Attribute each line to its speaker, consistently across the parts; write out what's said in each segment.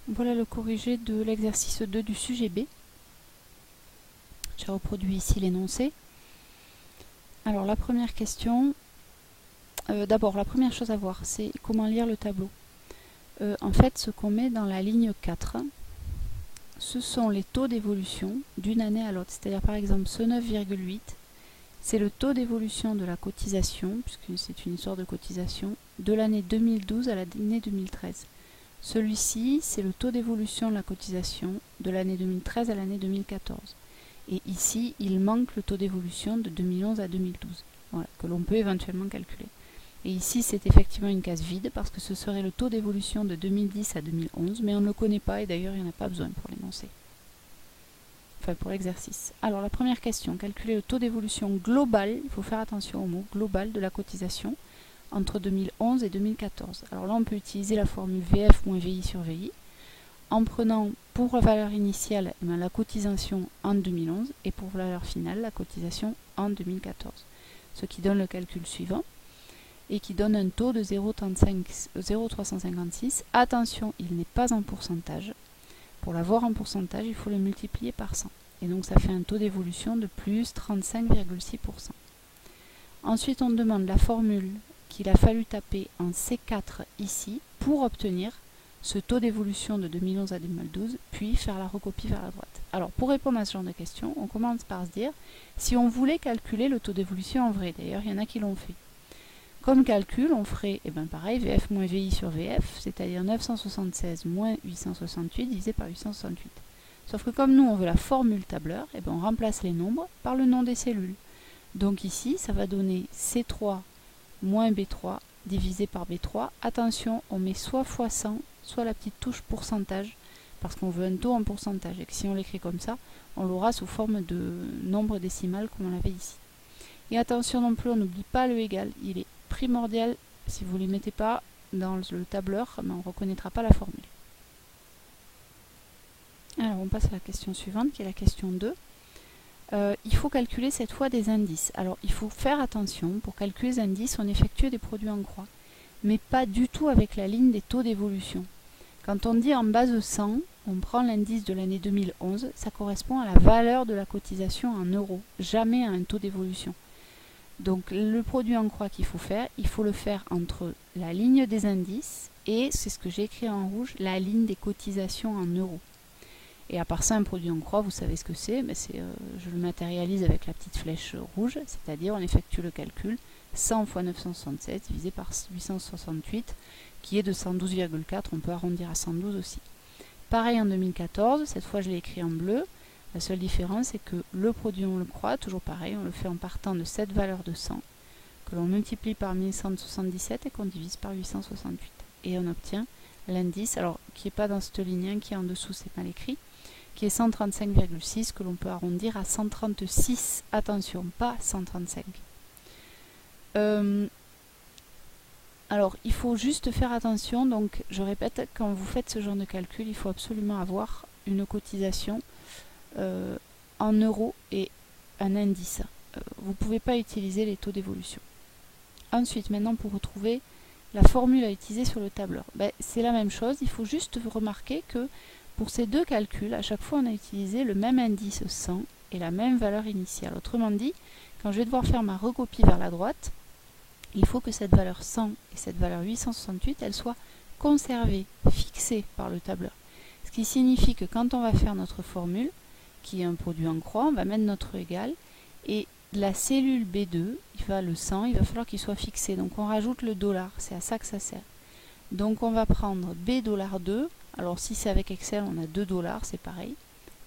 Speaker 1: Voilà le corrigé de l'exercice 2 du sujet B. J'ai reproduit ici l'énoncé. Alors la première question, d'abord la première chose à voir, c'est comment lire le tableau. En fait, ce qu'on met dans la ligne 4, ce sont les taux d'évolution d'une année à l'autre. C'est-à-dire par exemple ce 9,8, c'est le taux d'évolution de la cotisation, puisque c'est une histoire de cotisation, de l'année 2012 à l'année 2013. Celui-ci, c'est le taux d'évolution de la cotisation de l'année 2013 à l'année 2014. Et ici, il manque le taux d'évolution de 2011 à 2012, voilà, que l'on peut éventuellement calculer. Et ici, c'est effectivement une case vide, parce que ce serait le taux d'évolution de 2010 à 2011, mais on ne le connaît pas, et d'ailleurs, il n'y en a pas besoin pour l'énoncer. Enfin, pour l'exercice. Alors, la première question, calculer le taux d'évolution global, il faut faire attention au mot global de la cotisation, entre 2011 et 2014. Alors là, on peut utiliser la formule VF moins VI sur VI, en prenant pour la valeur initiale la cotisation en 2011 et pour la valeur finale la cotisation en 2014. Ce qui donne le calcul suivant et qui donne un taux de 0,356. Attention, il n'est pas en pourcentage. Pour l'avoir en pourcentage, il faut le multiplier par 100. Et donc ça fait un taux d'évolution de plus 35,6%. Ensuite, on demande la formule qu'il a fallu taper en C4 ici pour obtenir ce taux d'évolution de 2011 à 2012, puis faire la recopie vers la droite. Alors, pour répondre à ce genre de questions, on commence par se dire, si on voulait calculer le taux d'évolution en vrai, d'ailleurs, il y en a qui l'ont fait. Comme calcul, on ferait, pareil, VF moins VI sur VF, c'est-à-dire 976 moins 868 divisé par 868. Sauf que comme nous, on veut la formule tableur, on remplace les nombres par le nom des cellules. Donc ici, ça va donner C3 moins B3 divisé par B3. Attention, on met soit fois 100, soit la petite touche pourcentage, parce qu'on veut un taux en pourcentage, et que si on l'écrit comme ça, on l'aura sous forme de nombre décimal comme on l'avait ici. Et attention non plus, on n'oublie pas le égal, il est primordial, si vous ne les mettez pas dans le tableur, on ne reconnaîtra pas la formule. Alors on passe à la question suivante, qui est la question 2. Il faut calculer cette fois des indices. Alors il faut faire attention, pour calculer les indices, on effectue des produits en croix, mais pas du tout avec la ligne des taux d'évolution. Quand on dit en base 100, on prend l'indice de l'année 2011, ça correspond à la valeur de la cotisation en euros, jamais à un taux d'évolution. Donc le produit en croix qu'il faut faire, il faut le faire entre la ligne des indices et, c'est ce que j'ai écrit en rouge, la ligne des cotisations en euros. Et à part ça, un produit en croix, vous savez ce que c'est, je le matérialise avec la petite flèche rouge, c'est-à-dire on effectue le calcul 100 fois 976 divisé par 868, qui est de 112,4, on peut arrondir à 112 aussi. Pareil en 2014, cette fois je l'ai écrit en bleu, la seule différence c'est que le produit on le croit, toujours pareil, on le fait en partant de cette valeur de 100, que l'on multiplie par 1177 et qu'on divise par 868. Et on obtient l'indice, alors qui n'est pas dans cette ligne, qui est en dessous, c'est mal écrit, qui est 135,6, que l'on peut arrondir à 136. Attention, pas 135. Alors, il faut juste faire attention, donc je répète, quand vous faites ce genre de calcul, il faut absolument avoir une cotisation en euros et un indice. Vous ne pouvez pas utiliser les taux d'évolution. Ensuite, maintenant, pour retrouver la formule à utiliser sur le tableur, c'est la même chose, il faut juste remarquer que pour ces deux calculs, à chaque fois, on a utilisé le même indice 100 et la même valeur initiale. Autrement dit, quand je vais devoir faire ma recopie vers la droite, il faut que cette valeur 100 et cette valeur 868, elles soient conservées, fixées par le tableur. Ce qui signifie que quand on va faire notre formule, qui est un produit en croix, on va mettre notre égal, et la cellule B2, le 100, il va falloir qu'il soit fixé. Donc on rajoute le dollar, c'est à ça que ça sert. Donc on va prendre B$2, alors si c'est avec Excel, on a 2 $, c'est pareil,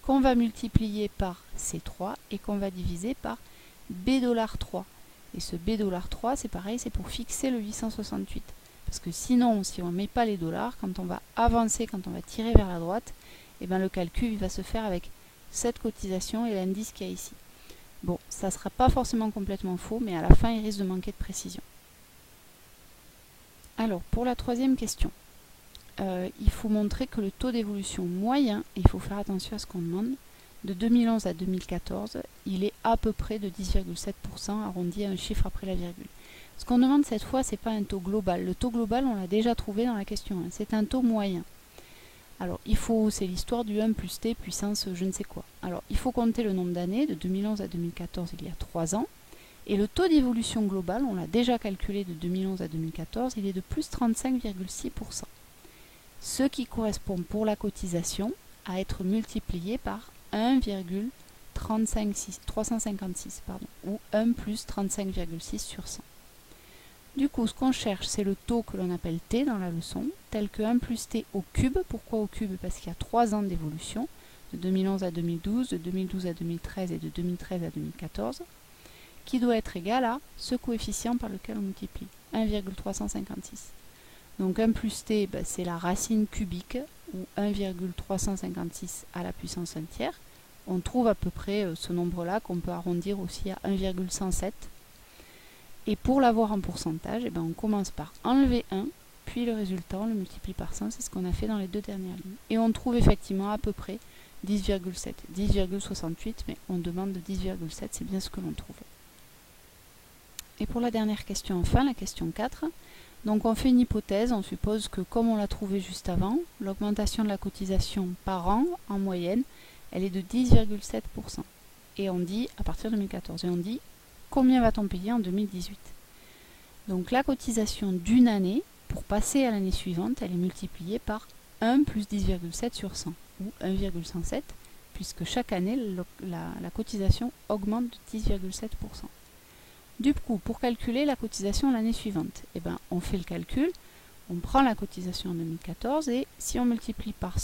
Speaker 1: qu'on va multiplier par C3 et qu'on va diviser par B$3. Et ce B$3, c'est pareil, c'est pour fixer le 868. Parce que sinon, si on ne met pas les dollars, quand on va avancer, quand on va tirer vers la droite, le calcul va se faire avec cette cotisation et l'indice qu'il y a ici. Bon, ça ne sera pas forcément complètement faux, mais à la fin, il risque de manquer de précision. Alors, pour la troisième question, il faut montrer que le taux d'évolution moyen, et il faut faire attention à ce qu'on demande, de 2011 à 2014, il est à peu près de 10,7%, arrondi à un chiffre après la virgule. Ce qu'on demande cette fois, ce n'est pas un taux global. Le taux global, on l'a déjà trouvé dans la question 1. C'est un taux moyen. Alors, c'est l'histoire du 1 plus t puissance je ne sais quoi. Alors, il faut compter le nombre d'années, de 2011 à 2014, il y a 3 ans. Et le taux d'évolution global, on l'a déjà calculé de 2011 à 2014, il est de plus 35,6%. Ce qui correspond pour la cotisation à être multiplié par 1,356 ou 1 plus 35,6 sur 100. Du coup, ce qu'on cherche, c'est le taux que l'on appelle t dans la leçon, tel que 1 plus t au cube. Pourquoi au cube? Parce qu'il y a 3 ans d'évolution, de 2011 à 2012, de 2012 à 2013 et de 2013 à 2014, qui doit être égal à ce coefficient par lequel on multiplie, 1,356. Donc 1 plus t, c'est la racine cubique, ou 1,356 à la puissance 1 tiers. On trouve à peu près ce nombre-là, qu'on peut arrondir aussi à 1,107. Et pour l'avoir en pourcentage, on commence par enlever 1, puis le résultat, on le multiplie par 100, c'est ce qu'on a fait dans les 2 dernières lignes. Et on trouve effectivement à peu près 10,7, 10,68, mais on demande de 10,7, c'est bien ce que l'on trouve. Et pour la dernière question enfin, la question 4, donc on fait une hypothèse, on suppose que comme on l'a trouvé juste avant, l'augmentation de la cotisation par an, en moyenne, elle est de 10,7%. Et on dit, à partir de 2014, et on dit, combien va-t-on payer en 2018? Donc la cotisation d'une année, pour passer à l'année suivante, elle est multipliée par 1 plus 10,7 sur 100, ou 1,107, puisque chaque année, la cotisation augmente de 10,7%. Du coup, pour calculer la cotisation l'année suivante, on fait le calcul, on prend la cotisation en 2014, et si on multiplie par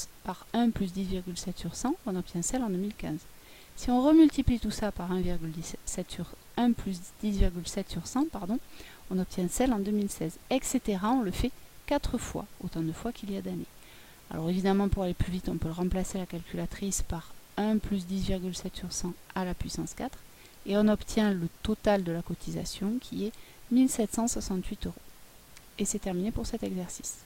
Speaker 1: 1 plus 10,7 sur 100, on obtient celle en 2015. Si on remultiplie tout ça par 1 plus 10,7 sur 100, on obtient celle en 2016, etc. On le fait 4 fois, autant de fois qu'il y a d'années. Alors évidemment, pour aller plus vite, on peut remplacer la calculatrice par 1 plus 10,7 sur 100 à la puissance 4, et on obtient le total de la cotisation qui est 1 768 €. Et c'est terminé pour cet exercice.